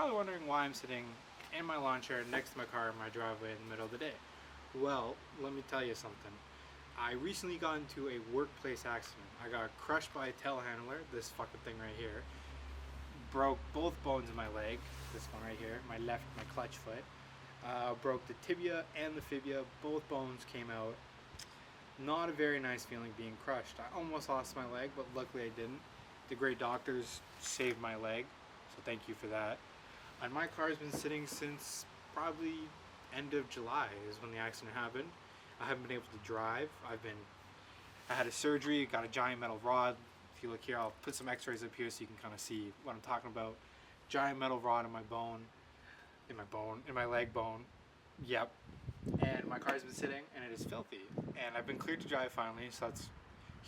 probably wondering why I'm sitting in my lawn chair next to my car in my driveway in the middle of the day. Well, let me tell you something. I recently got into a workplace accident. I got crushed by a telehandler, this fucking thing right here. Broke both bones in my leg, this one right here, my clutch foot. Broke the tibia and the fibia, both bones came out. Not a very nice feeling being crushed. I almost lost my leg, but luckily I didn't. The great doctors saved my leg, so thank you for that. And my car's been sitting since probably end of July is when the accident happened. I haven't been able to drive. I had a surgery, got a giant metal rod. If you look here, I'll put some x-rays up here so you can kind of see what I'm talking about. Giant metal rod in my leg bone. Yep. And my car's been sitting and it is filthy. And I've been cleared to drive finally, so that's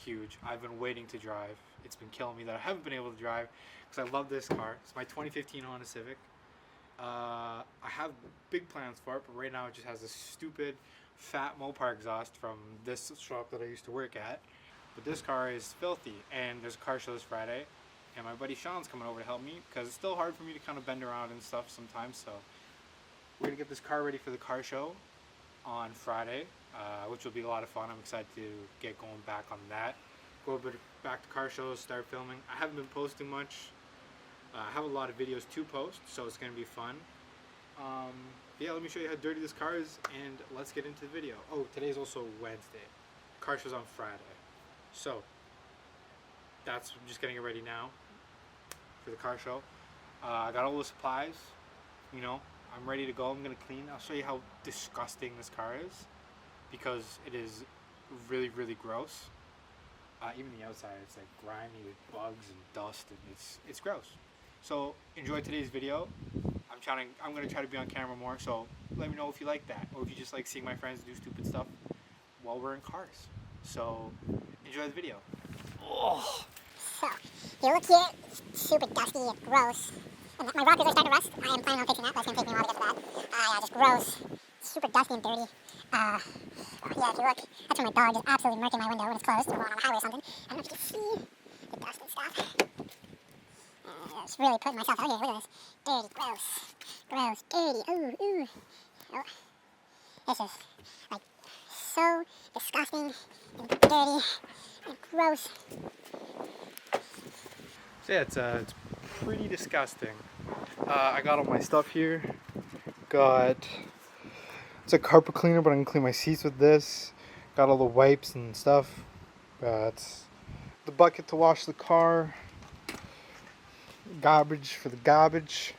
huge. I've been waiting to drive. It's been killing me that I haven't been able to drive because I love this car. It's my 2015 Honda Civic. I have big plans for it, but right now it just has a stupid fat Mopar exhaust from this shop that I used to work at. But this car is filthy, and there's a car show this Friday, and my buddy Sean's coming over to help me because it's still hard for me to kind of bend around and stuff sometimes. So we're gonna get this car ready for the car show on Friday, which will be a lot of fun. I'm excited to get going back on that. Go a bit back to car shows, start filming. I haven't been posting much. I have a lot of videos to post, so it's going to be fun. Yeah, let me show you how dirty this car is, and let's get into the video. Oh, today's also Wednesday. Car show's on Friday. So, I'm just getting it ready now for the car show. I got all the supplies, I'm ready to go. I'm going to clean. I'll show you how disgusting this car is, because it is really, really gross. Even the outside, it's like grimy with bugs and dust, and it's gross. So enjoy today's video. I'm gonna try to be on camera more, so let me know if you like that, or if you just like seeing my friends do stupid stuff while we're in cars. So enjoy the video. Oh. So you look here, super dusty and gross. And my rockers are starting to rust. I am planning on fixing that, but it's gonna take me a while to get to that. Yeah, just gross, super dusty and dirty. Yeah, if you look, that's where my dog is absolutely murking my window when it's closed. We're going on the highway or something. I don't know if you can see the dust and stuff. Just really putting myself out here. Look at this. Dirty, gross, dirty. Ooh. Oh. This is like so disgusting and dirty and gross. So yeah, it's pretty disgusting. I got all my stuff here. It's a carpet cleaner, but I can clean my seats with this. Got all the wipes and stuff. It's the bucket to wash the car. Garbage for the garbage.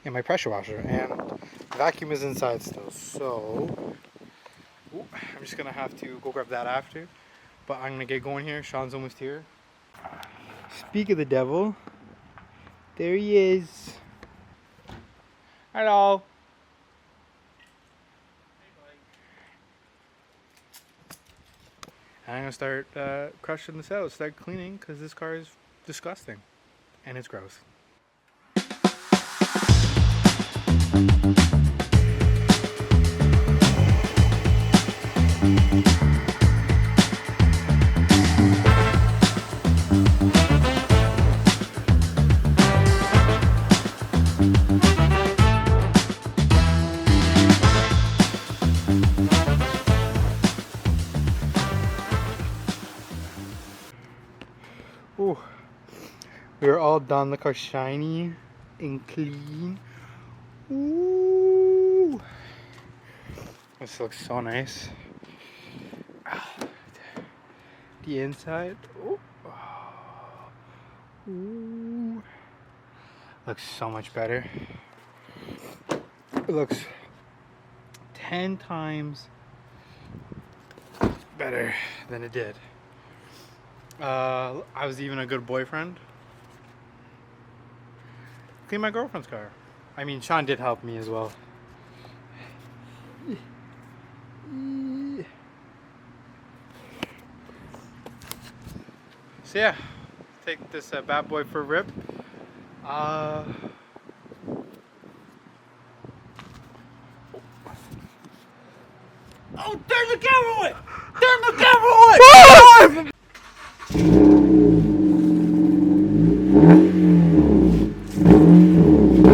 And my pressure washer. And the vacuum is inside still. So, I'm just going to have to go grab that after. But I'm going to get going here. Sean's almost here. Speak of the devil. There he is. Hello. I'm going to start crushing this out, start cleaning, because this car is disgusting. And it's gross. Ooh. We're all done. The car's shiny and clean. Ooh. This looks so nice. The inside. Ooh. Ooh. Looks so much better. It looks 10 times better than it did. I was even a good boyfriend. Clean my girlfriend's car. I mean, Sean did help me as well. So yeah, take this bad boy for a rip. Oh, turn the camera away! Turn the camera away!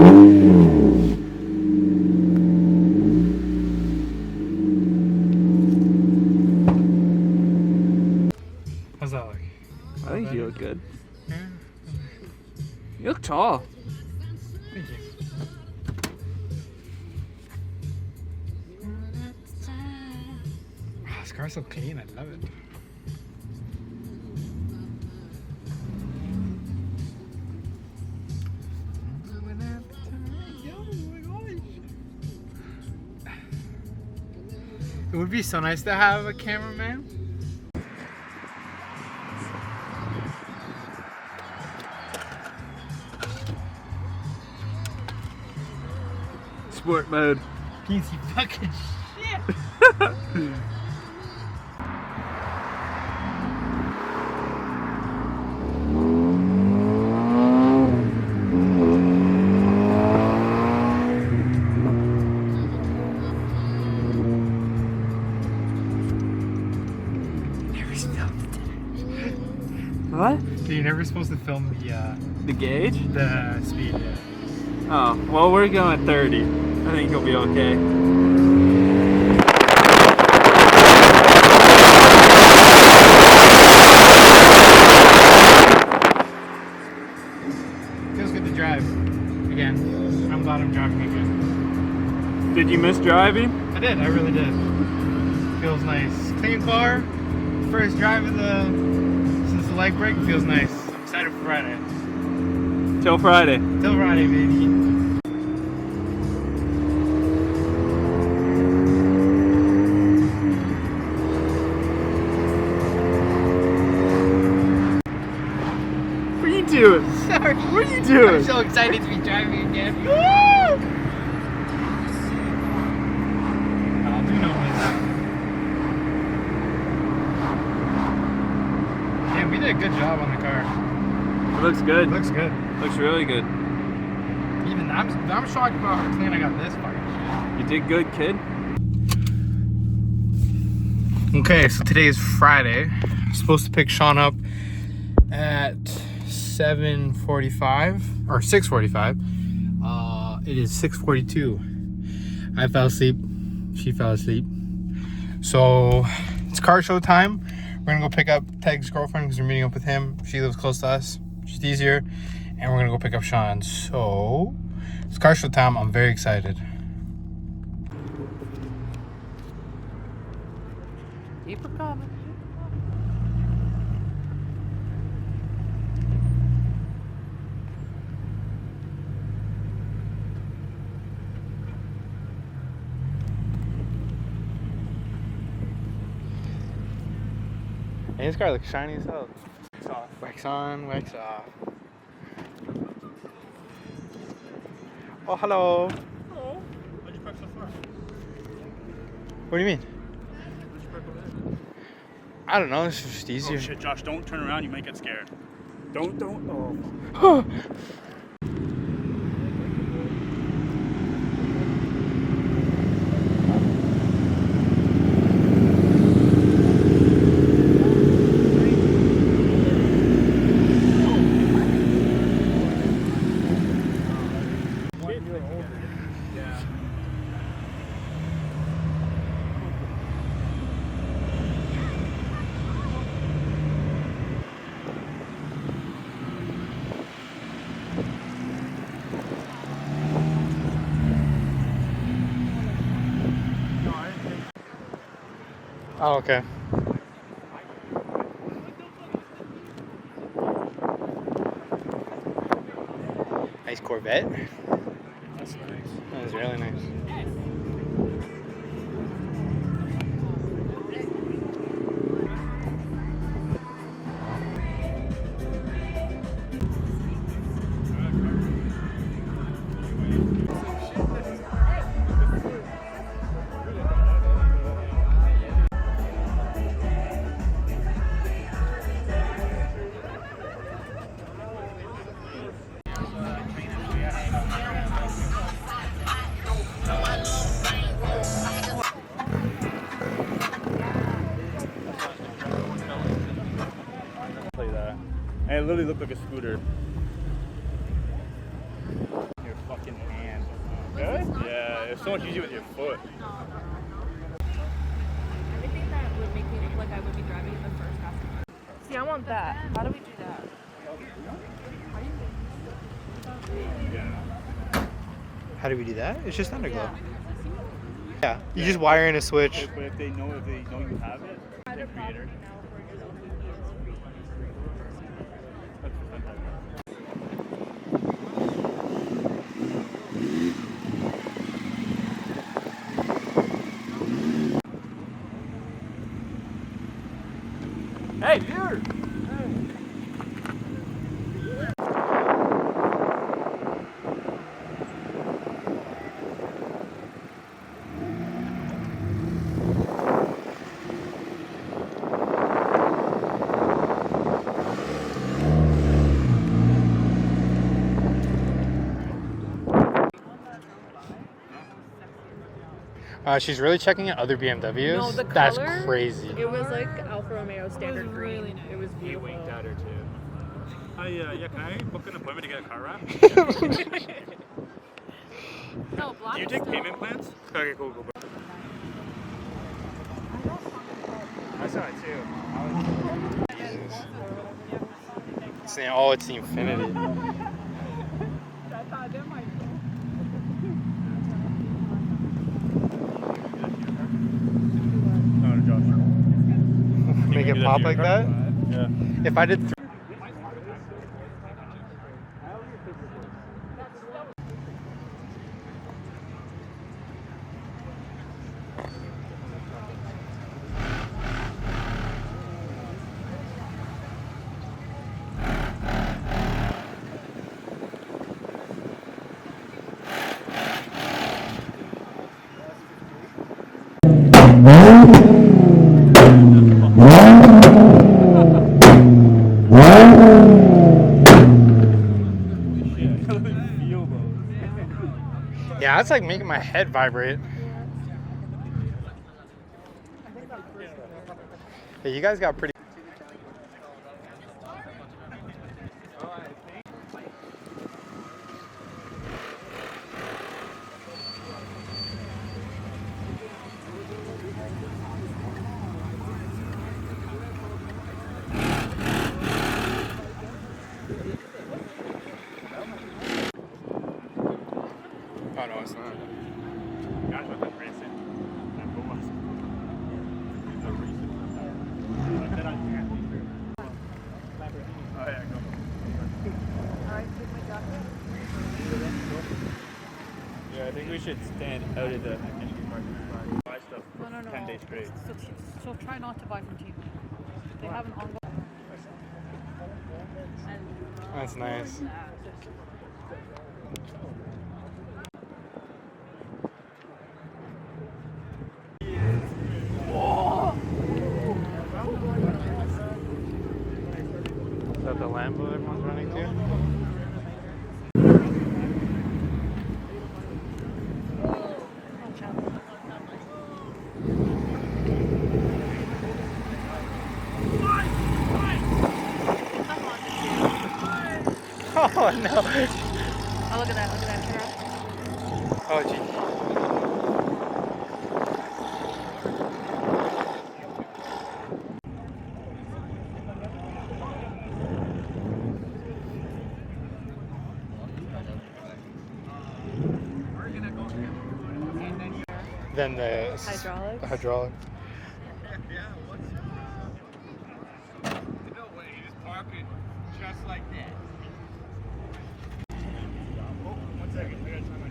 How's that look? I think you look good. Yeah. You look tall. Thank you. Ah, this car's so clean. I love it. It would be so nice to have a cameraman. Sport mode. Piece of fucking shit. What? You're never supposed to film The gauge? the speed. Yeah. Oh, well, we're going at 30. I think you'll be okay. Feels good to drive again. I'm glad I'm driving again. Did you miss driving? I did. I really did. Feels nice. Clean car. First drive of since the leg break. Feels nice. I'm excited for Friday. Till Friday. Till Friday, baby. What are you doing? Sorry. What are you doing? I'm so excited to be driving again. I'll do no that. Yeah, we did a good job on the car. It looks good. Looks good. Looks really good. Even I'm shocked about how clean I got this fucking shit. You did good, kid. Okay, so today is Friday. I'm supposed to pick Sean up at 7:45 or 6:45. It is 6:42. I fell asleep. She fell asleep. So it's car show time. We're gonna go pick up Teg's girlfriend because we're meeting up with him. She lives close to us. She's easier, and we're gonna go pick up Sean. So it's car show time. I'm very excited. Keep her coming. And this car looks shiny as hell. Wax on, wax off. Oh, hello. Hello. Why'd you park so far? What do you mean? Why'd you park over there? I don't know. It's just easier. Oh shit, Josh, don't turn around. You might get scared. Don't. Oh. Oh, okay. Nice Corvette. That's nice. That was really nice. Play that. And it literally looked like a scooter. You're fucking It's so much easier with your foot. Everything that would make me look like I would be driving in the first passenger. See, I want that. How do we do that? How do we do that? It's just underglow. Yeah, you just wire in a switch. But if they know you have it, the creator. Hey, here! She's really checking out other BMWs. No, the That's color, crazy. It was like Alfa Romeo standard green. Really nice. It was He beautiful. winked at her too. Yeah, can I book an appointment to get a car wrap? No, black. Do you take payment plans? Okay, cool. I saw it too. Jesus. It's the Infinity. Make it pop like that? Yeah. If I did yeah, that's like making my head vibrate. Yeah, you guys got pretty. Oh no, it's not. Guys with the racing. Oh yeah, go. Alright, take my jacket. Yeah, I think we should stand out of the Buy stuff No. 10 days straight. So try not to buy from Team. They have an ongoing. That's nice. Is that the Lambo everyone's running to? Oh no! Oh, look at that, turn around. Oh gee. Then the Hydraulics. hydraulic. just like that. One second, I gotta try my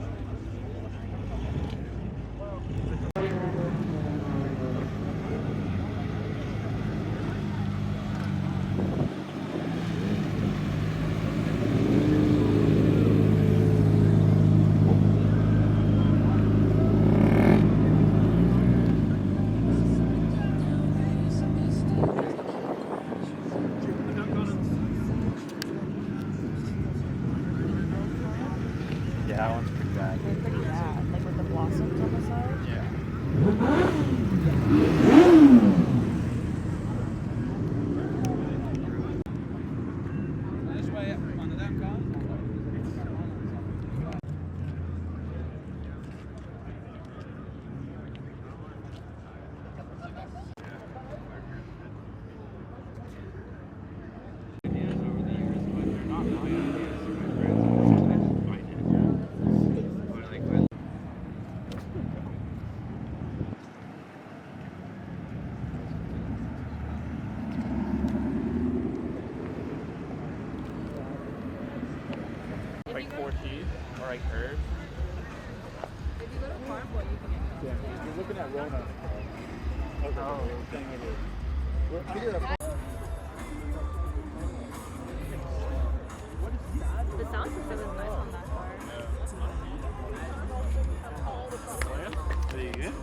Yeah, that one's pretty bad. They're pretty bad, like with the blossoms on the side. Yeah. Or like herbs. If you go to Farm Boy, you can get Yeah, you're looking at Rona. the sound system is nice on that car. Are you good?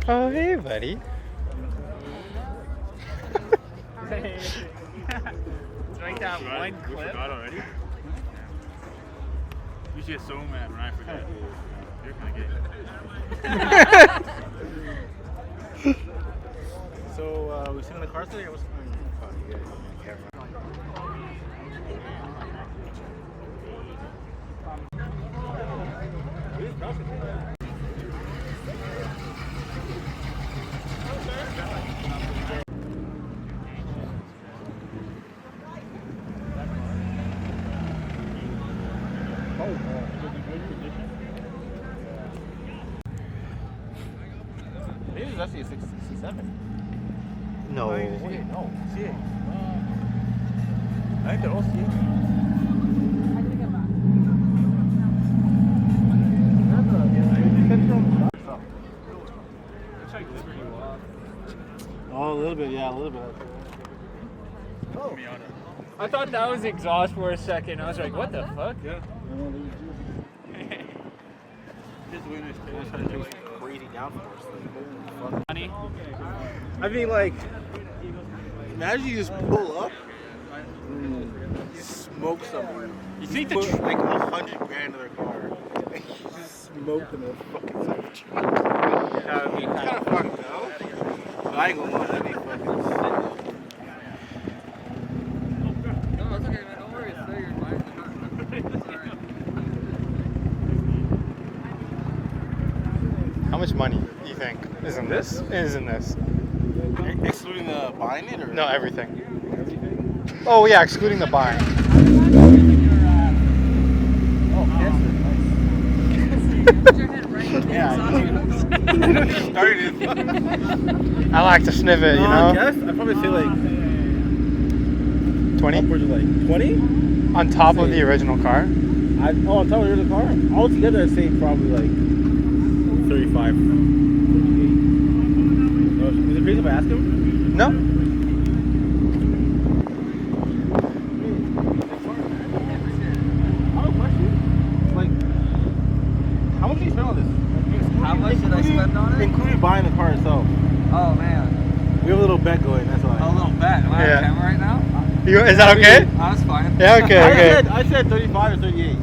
Oh, hey, buddy. Like that one We clip. forgot already? You should get so mad when I forget. You're kind of gay. So, we sitting in the car today or what's Maybe it's actually a 67. No. Wait, no. CA. I think they're all CA. Oh, a little bit, yeah, a little bit. I thought that was exhaust for a second. I was like, what the fuck? Yeah. Just doing this Crazy downforce. Like, holy fuck. Honey. I mean, like, imagine you just pull up, you smoke someone. You think the Put like $100 grand in their car. You just smoke them in a fucking Cybertruck. that would be It's kind of fucked though. But I ain't gonna lie, that'd be fucking sick. No, it's okay, man. Don't worry. It's there. Your mind's not. It's alright. How much money do you think is in this? Is in this? Excluding the buying it or? No, everything. Oh yeah, excluding the buying. Oh, cancer. Put your head right in the Yeah. Started. I like to sniff it, you I know. guess I'd probably say like 20 upwards of like 20. on top of the original car. On top of the car. Altogether, I'd say probably like 35. 38. Is it crazy if I ask him? No. I have a question. Like, how much did you spend on this? How much did I spend on it? Including buying the car itself. Oh man, We have a little bet going. That's why. a little bet. Am I Yeah. on camera right now? Is that okay? That's fine. Yeah, okay, okay. I said 35 or 38.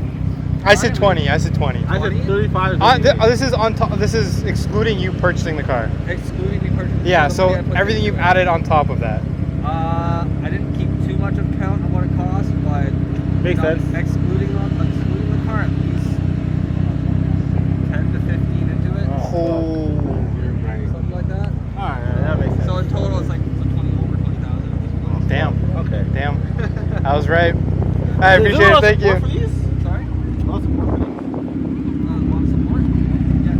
I said 20. I said 20. I said 35 or 38. This is on top. This is excluding you purchasing the car. Excluding me purchasing. Yeah. the So money I put everything in. you've added on top of that. I didn't keep too much of count on what it cost, but Makes you know, sense. Excluding the car, at least 10 to 15 into it, Oh. something like that. Alright, that makes sense. So in total, it's like 20 over 20,000. Damn. Okay. Damn. I was right. I appreciate it. Thank you. Sorry. Lots of support for these? Want support? Yeah.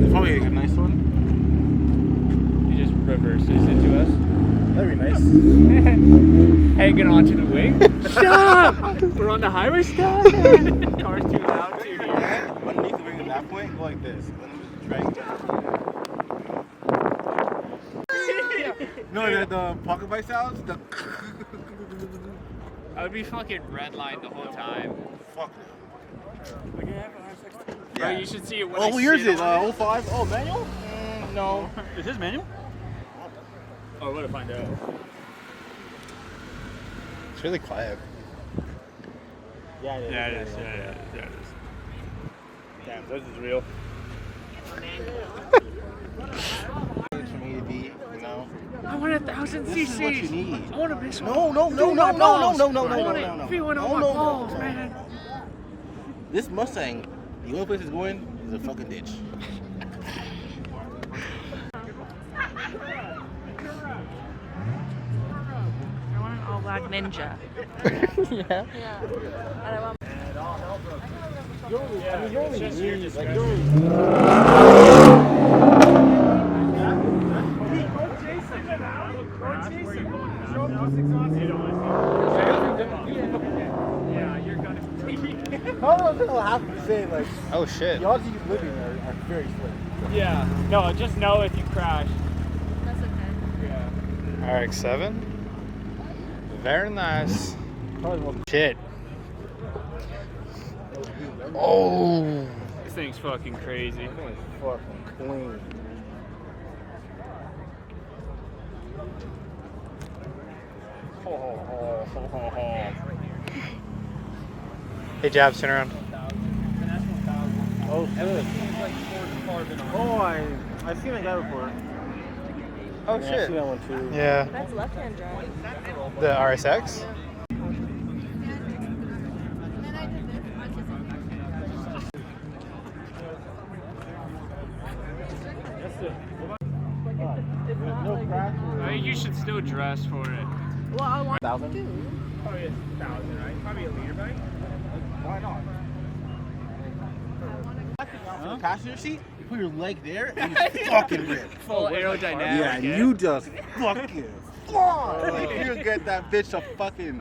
It's probably a nice one. He just reverses into us. That'd be nice. Hanging onto the wing. Shut up! We're on the highway stop. Car's too loud to hear. Underneath the wing at that point, go like this. Drag down. No, the pocket bike sounds? The I would be fucking redlined the whole time. fuck. Bro, you should see it when Oh, I what year is sit it? on 05? Oh, manual? No. Is this manual? Oh, we're gonna find out. It's really quiet. Yeah, it is. Yeah, it is. Yeah, it is. Damn, this is real. It's from A to B, you know? I want 1,000 This is what you cc's. need. I want a bitch. No, no, no, no, Through no, my no, balls. no, no, I no, want no, it no. feeling No, on my no, no, balls, no. man. This Mustang, the only place it's going is a fucking ditch. I want an all black ninja. Yeah. Yeah. And I want. I mean, you're only really, like, you're only... All those things will have to say, like, Oh shit. the odds of you living are very slim. Yeah. No, just know if you crash. That's okay. Yeah. RX-7. Very nice. Probably the most Shit. Oh. This thing's fucking crazy. fucking clean. Hey, Jabs, turn around. Oh shit. Oh, I've seen that guy before. Oh Yeah, I've shit. seen that one too. Yeah. That's left-hand drive. The RSX. No crash. I think you should still dress for it. Well, I want 1,000? to. Probably 1,000, right? Probably a leader bike. Why not? The passenger seat, you put your leg there and you fucking rip. Full aerodynamic. Yeah, and you just fucking fly. Like you get that bitch to fucking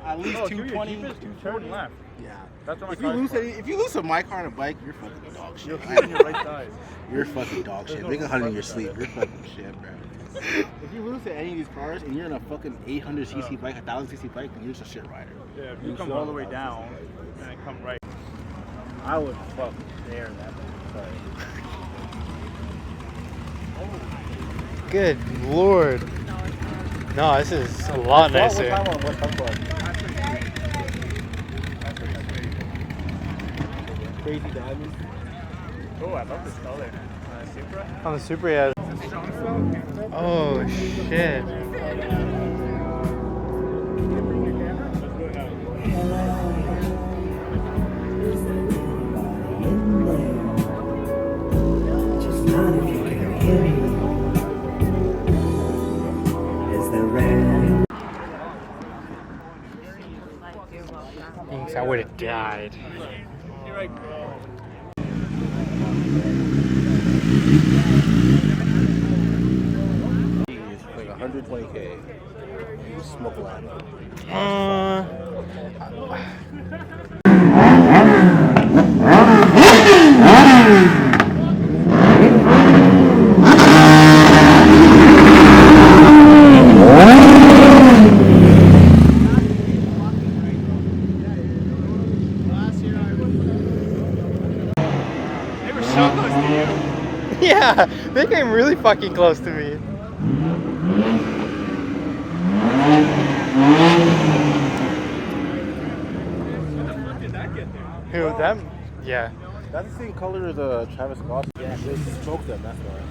at least 220. Turn left. Yeah. That's what my If you car's lose for. if you lose a my car on a bike, you're fucking dog shit. You're keeping your right side. You're fucking dog shit. Make 100 in your sleep. You're fucking shit, bro. If you lose to any of these cars and you're in a fucking 800cc bike, 1000cc bike, then you're just a shit rider. Yeah, if you come all the way down and then come right. I would fucking dare that. Sorry. Good lord. No, this is a lot nicer. What time on West Hufford? Crazy diamonds. Oh, I love this color. Supra. On the Supra, yeah. Oh shit. Just not if you can hear me. Is the red? Thanks, I would have died. You're right, bro. It's like 120K. You smoke a lot. They were so close to you. Yeah, they came really fucking close to me. Did that get there? Who, them? Yeah. That's the same color as Travis Scott. Yeah, they smoked them, that's why.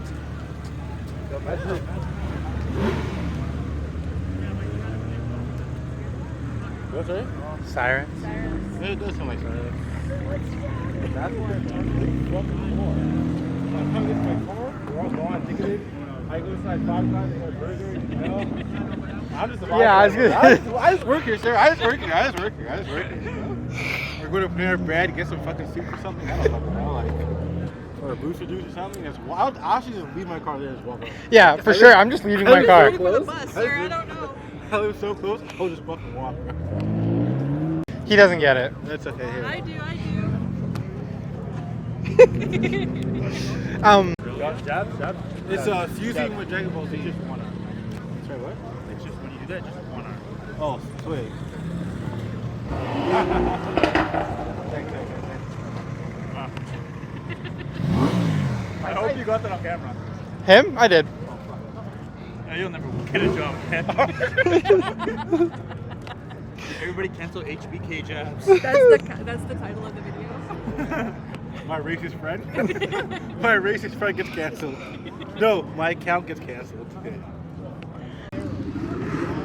What's that? Sirens. It does sound like sirens. That's why I'm fucking more. When I come get my car, we're all gone, ticketed. I go inside Five Guys and get a burger, you know? I'm just a Yeah, I was gonna- I just work here, sir. I just work here. We're going to Panera Bread, get some fucking soup or something. I don't fucking know, like, or a booster juice or something. That's wild. I'll actually just leave my car there as well. Bro. Yeah, for sure. I'm just leaving my car. Bus, sir, I don't know. I live so close, I'll just fucking walk, bro. He doesn't get it. That's okay. Here. I do. Jab. It's fusing with Dragon Ball Z. Just one arm. Sorry, what? It's just when you do that, just one arm. Oh, sweet. I hope you got that on camera. Him? I did. Yeah, you'll never get a job, man. Everybody cancel HBK jabs. That's the title of the video. My racist friend? My racist friend gets canceled. No, my account gets canceled.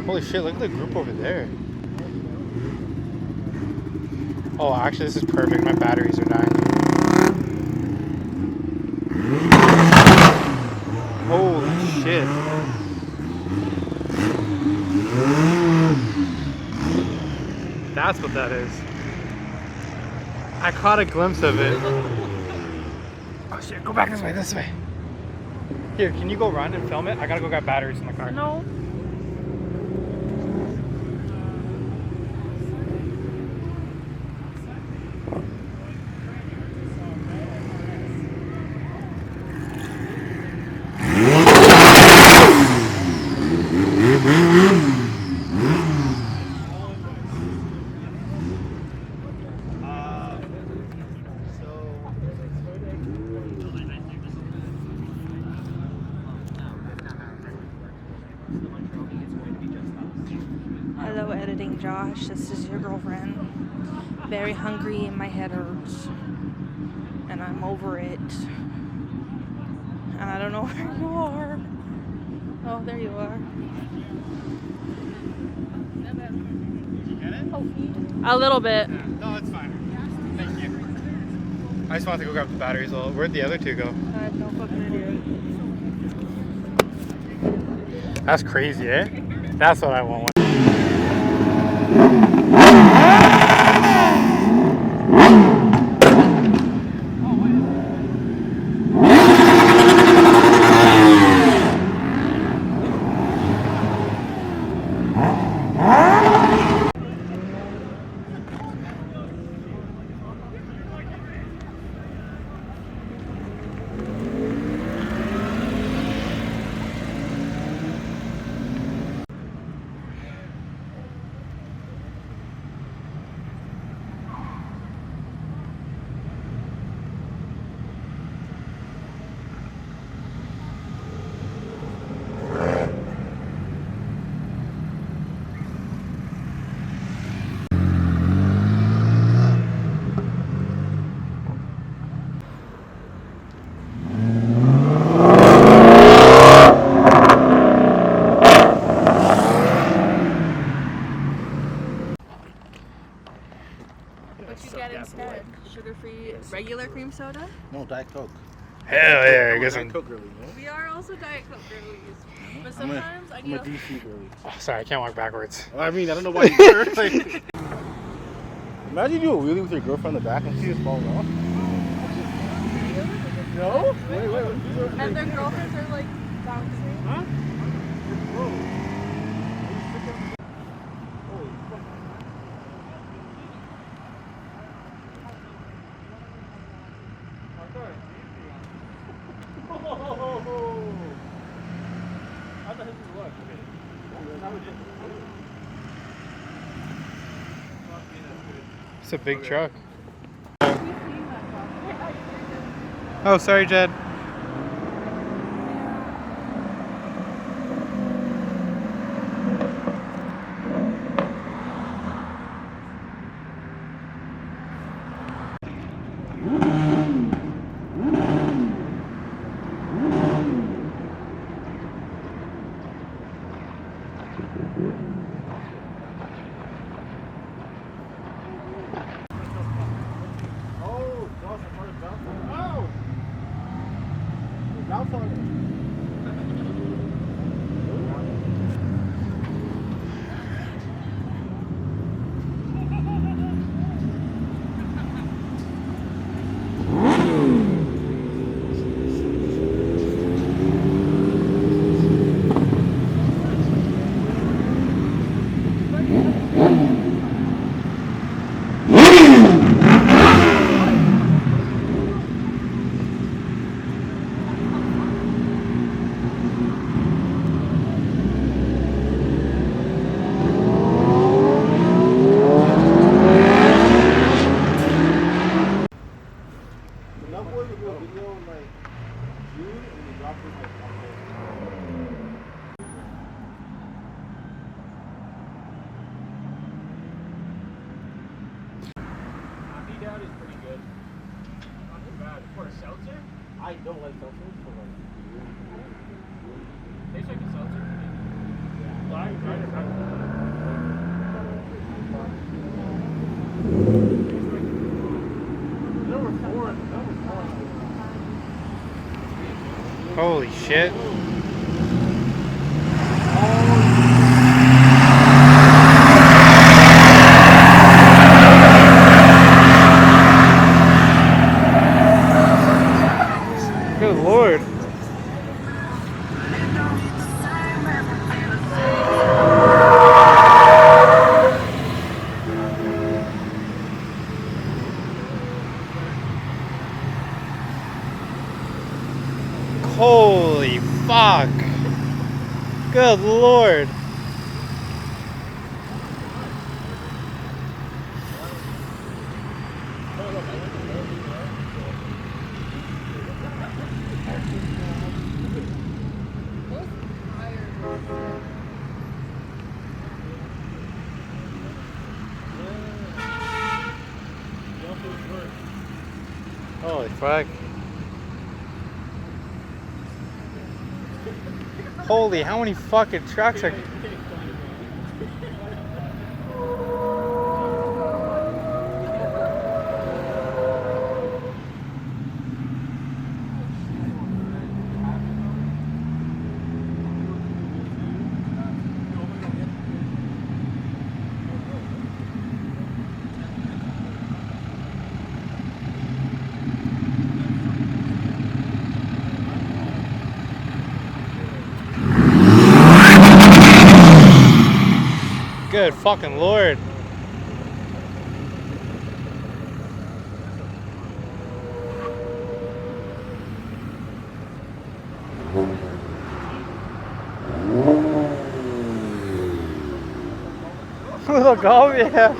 Holy shit, look at the group over there. Oh, actually, this is perfect. My batteries are dying. Holy shit. That's what that is. I caught a glimpse of it. Oh shit, go back this way. Here, can you go run and film it? I gotta go get batteries in the car. No. Josh. This is your girlfriend. Very hungry and my head hurts. And I'm over it. And I don't know where you are. Oh, there you are. Did you get it? A little bit. No, it's fine. Thank you. I just wanted to go grab the batteries. Well, where'd the other two go? I have no fucking idea. That's crazy, eh? That's what I want. What you get instead? Sugar-free regular cream soda? No, Diet Coke. Hell yeah, I guess Diet I'm. Coke girly, no? We are also Diet Coke girlies. But I'm a- sometimes I I'm need a DC girly. Oh, sorry, I can't walk backwards. Well, I mean, I don't know why you're like, imagine you do a wheelie with your girlfriend in the back and she just falls off. No? Wait. And their girlfriends are like bouncing. Huh? It's a big truck. Oh, sorry, Jed. Oh, Josh, I started bouncing. Oh! Bounce on it. Enough boy to do a video in like June and we dropped it like October. Coffee Dad is pretty good. Not too bad. For a seltzer? I don't like seltzers, so like. Tastes like a seltzer. Well, I tried it. Number four. Holy shit. Good lord. Holy fuck. Good lord. Holy fuck. Holy, how many fucking trucks are... Good fucking lord. Look, oh yeah.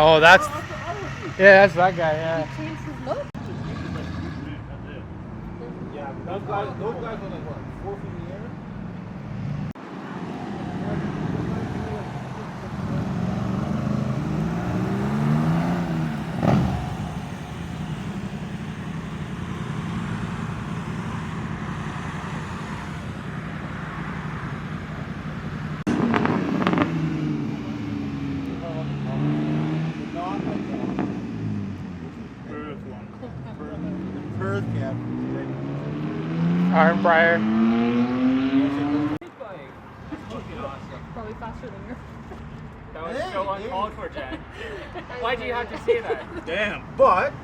Oh, that's... Yeah, that's that guy, yeah. Yeah, those guys are like what, 4 feet in the air? Perth cap. Arm Briar. Probably faster than yours. That was so uncalled for, Jack. Why'd you have to say that? Damn, but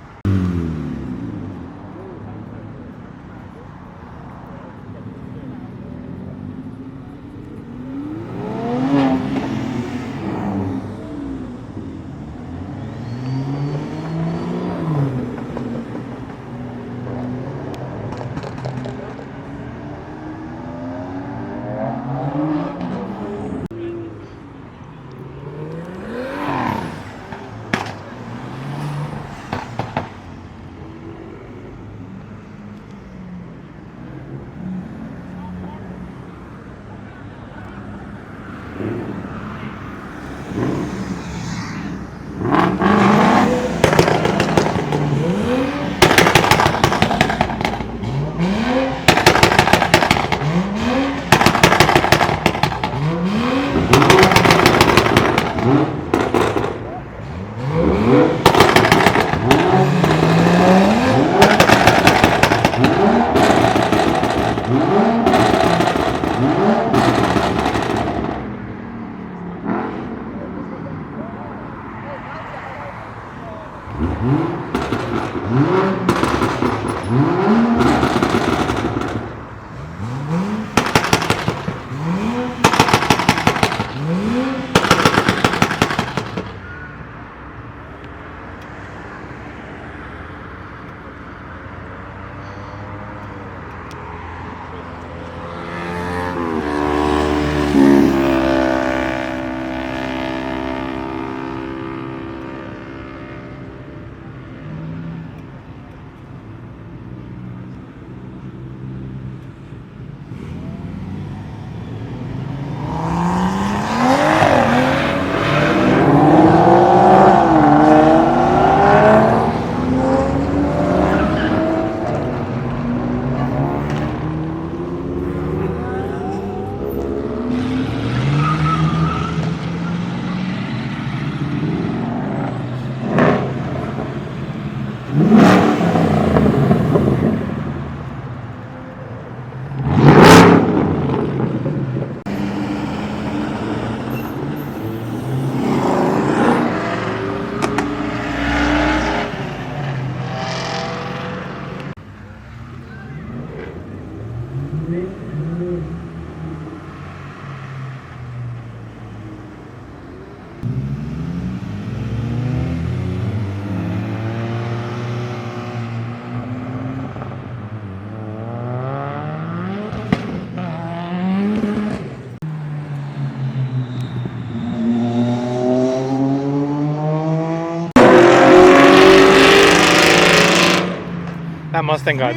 Mustang guy.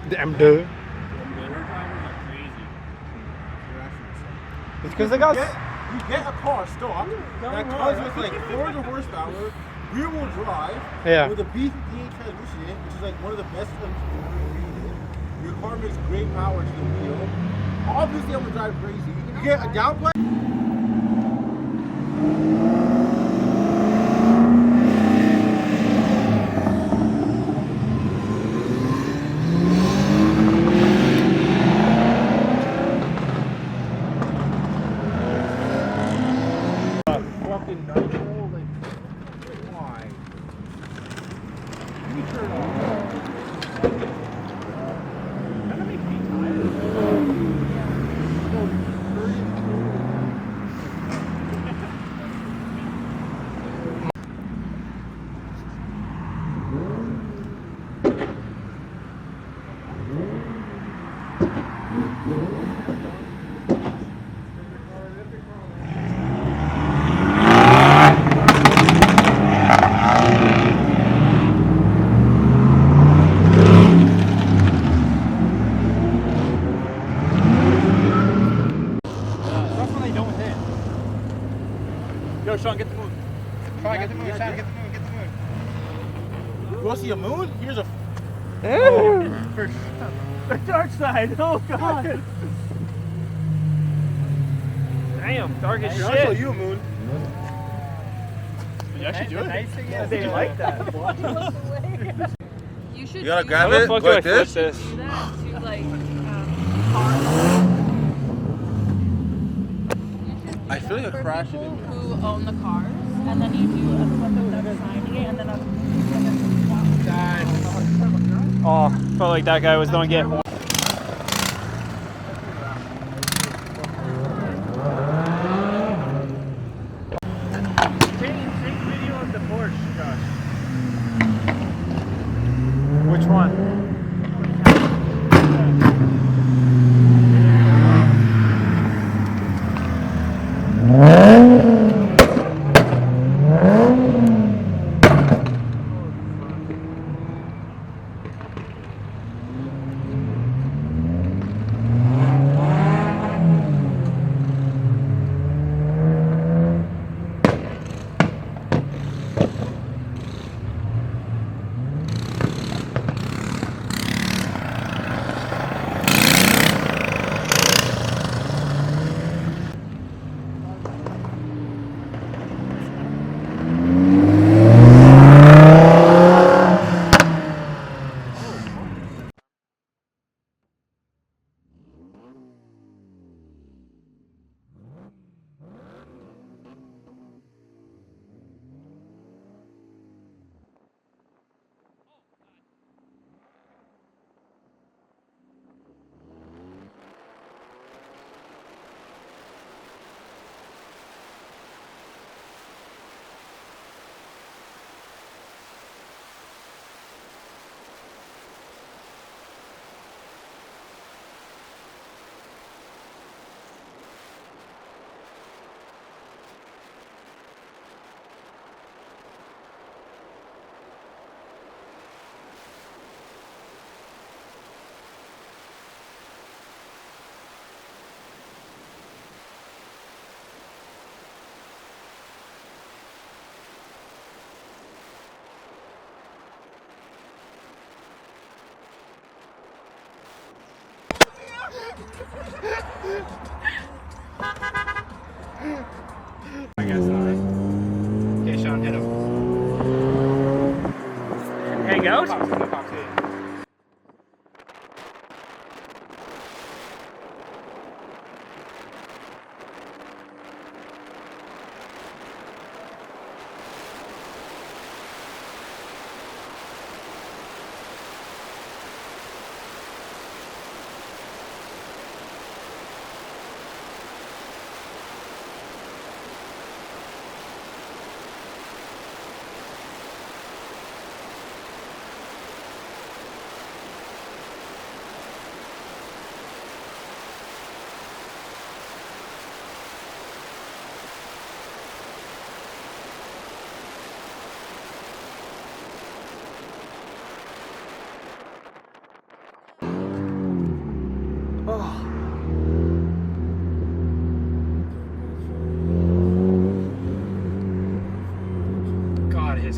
The M2. It's because they got. You get a car stock that comes with like 400 horsepower, rear wheel drive, Yeah. with a B58 transmission in it, which is like one of the best transmissions. Your car makes great power to the wheel. Obviously, I'm gonna drive crazy. You get a downpipe. Fucking nitro, like, why? You turn off. That's when they don't hit. Yo, Sean, get the moon. Try, get the moon, Sean, get the moon, get the moon. You want to see a moon? Here's a. The dark side. Oh god. Damn, dark as I'll show shit. you a moon. You actually do it? They like that. You should You gotta do grab How the it, fuck go do I like flush this. this? that to like cars. I feel like a For crash people in who own the cars, and then you do a flip of them signing it, and then a Oh, felt like that guy was gonna get horn. Take video of the Porsche, Josh. Which one? I guess not. Okay, Sean, hit him. Hang out?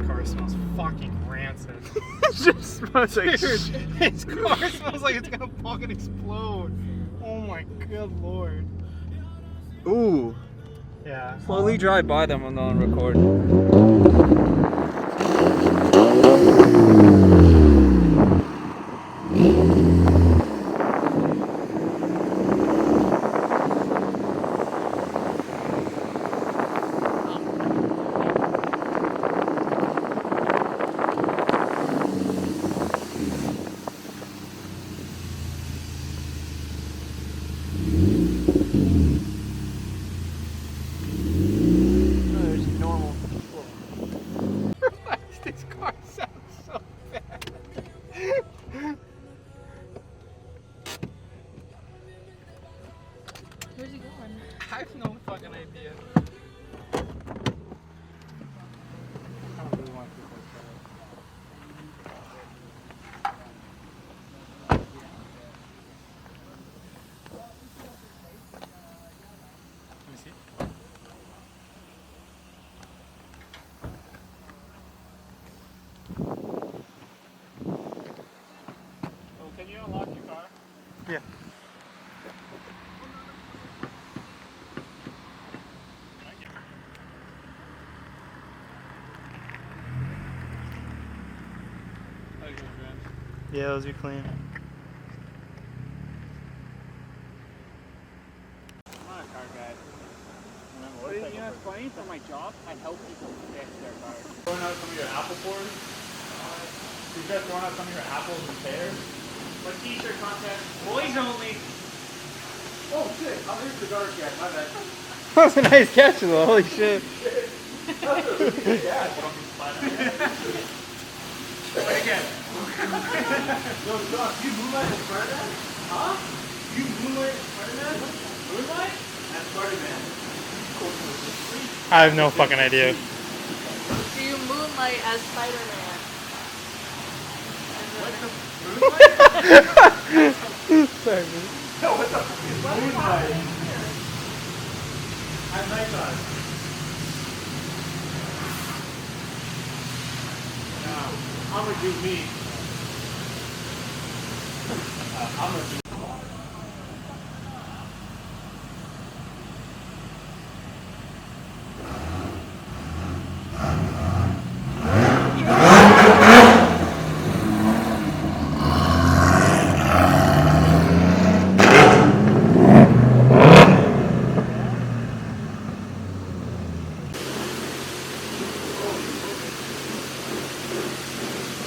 car smells fucking rancid. It just smells like Dude, shit. his car smells like it's gonna fucking explode. Oh my good lord. Ooh. Yeah. Slowly drive by them and on record. There's normal people. This car sounds so bad. Where's he going? I have no fucking idea. I don't really want people to try it. Let me see. Oh, can you unlock your car? Yeah. Yeah, those be clean. I'm not a car guy. But you know, it's funny, for my job, I help people fix their cars. Throwing out some of your Apple cores? You guys throwing out some of your Apples and pears? What t-shirt contest? Boys only. Oh shit, I'm here the garbage can, my bad. That was a nice catch though, holy shit. Again. Yo, John, you moonlight in Spider-Man? Huh? You moonlight in Spider-Man? Moonlight? That's Spider-Man. I have no fucking idea. Do you moonlight as Spider-Man? Sorry, man. Yo, what the fuck is moonlight? At nighttime. Now, I'm gonna do me. I'm gonna do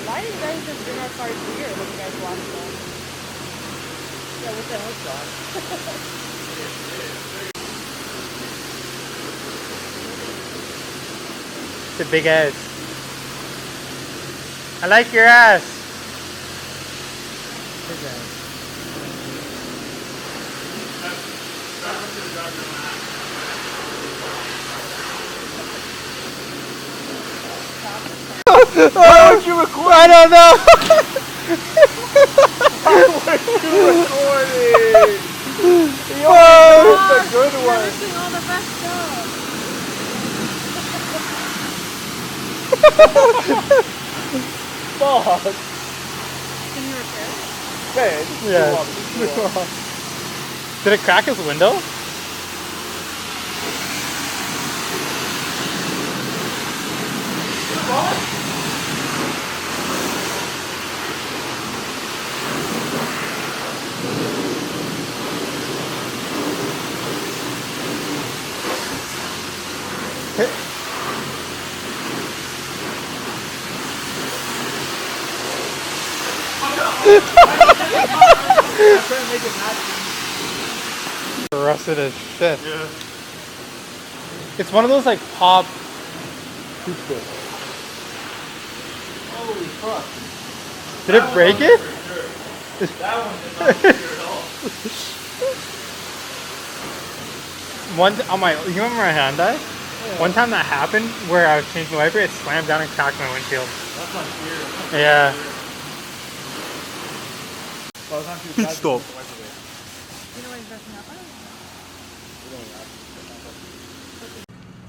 Why did you guys just bring our cars here when you guys watched them? Yeah, what the hell, John? It's a big ass. I like your ass. Big ass. Why would you record? I don't know. Recording! Whoa. That's a good You're one. missing all the best stuff. Fuck. Can you repair it? Man, Yeah. Did it crack his window? Rusted as shit. Yeah. It's one of those like pop. Holy fuck. Did it break it? That one did not clear at all. On my, you remember my Hyundai? One time that happened where I was changing the wiper, it slammed down and cracked my windshield. That's not clear. Yeah. Well, it's not too Heat bad. stop. You know what he's dressing up as?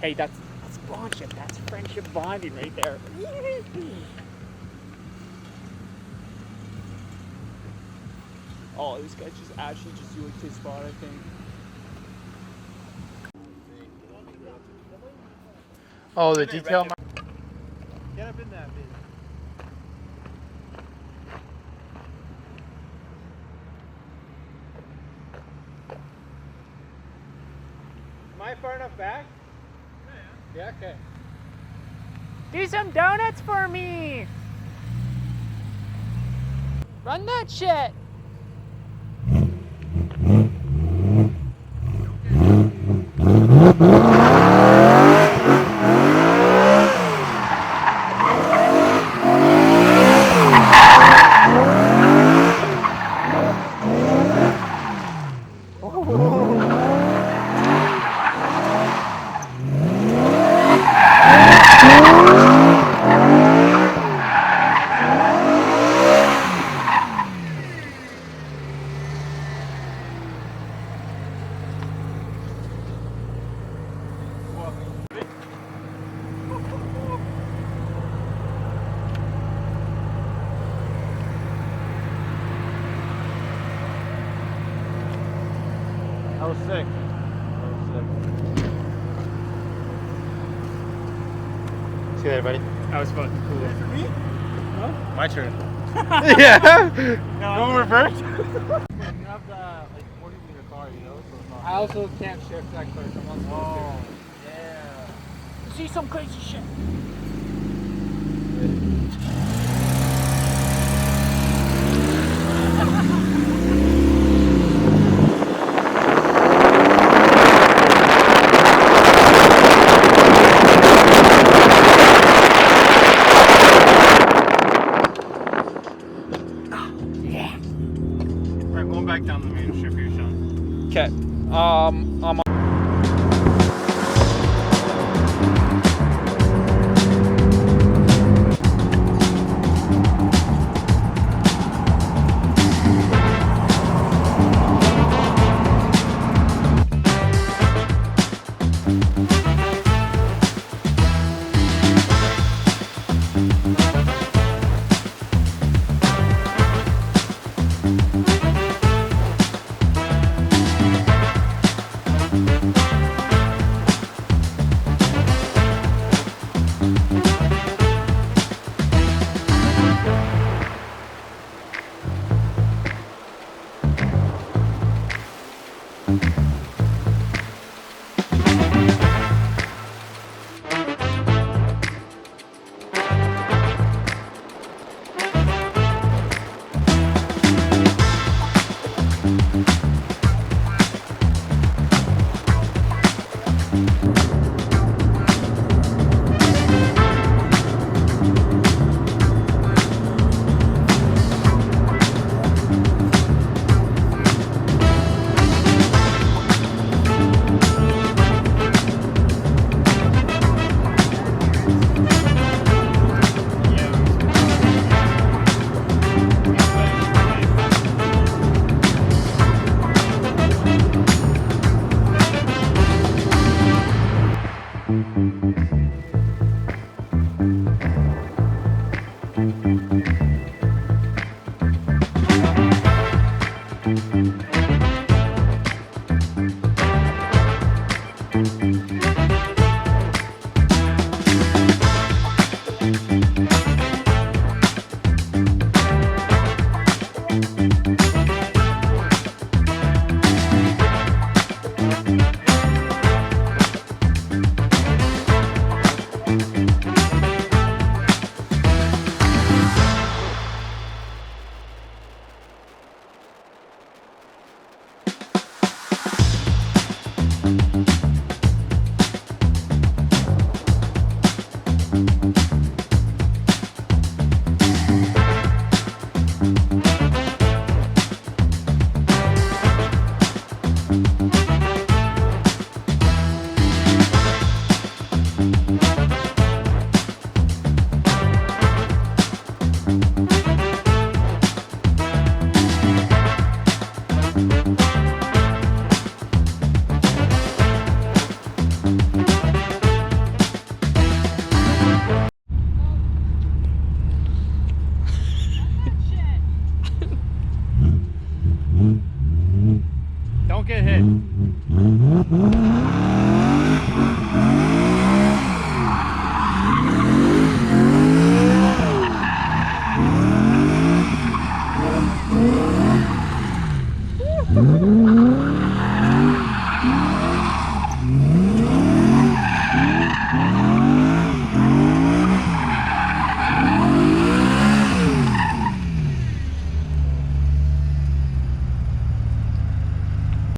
Hey, that's launch it. That's friendship bonding right there. Oh, this guy's just actually just doing his spot, I think. Oh, the detail. Get up in that bitch. Am I far enough back? Yeah, okay. Do some donuts for me! Run that shit! That was sick. See you later, buddy. That was fucking cool. My turn. Yeah. No reverse. You have the like 40 meter car, you know, so it's not. I also can't shift that quick. I'm on Oh, yeah. See some crazy shit. Alright, going back down the main strip here, Sean. Okay. I'm on.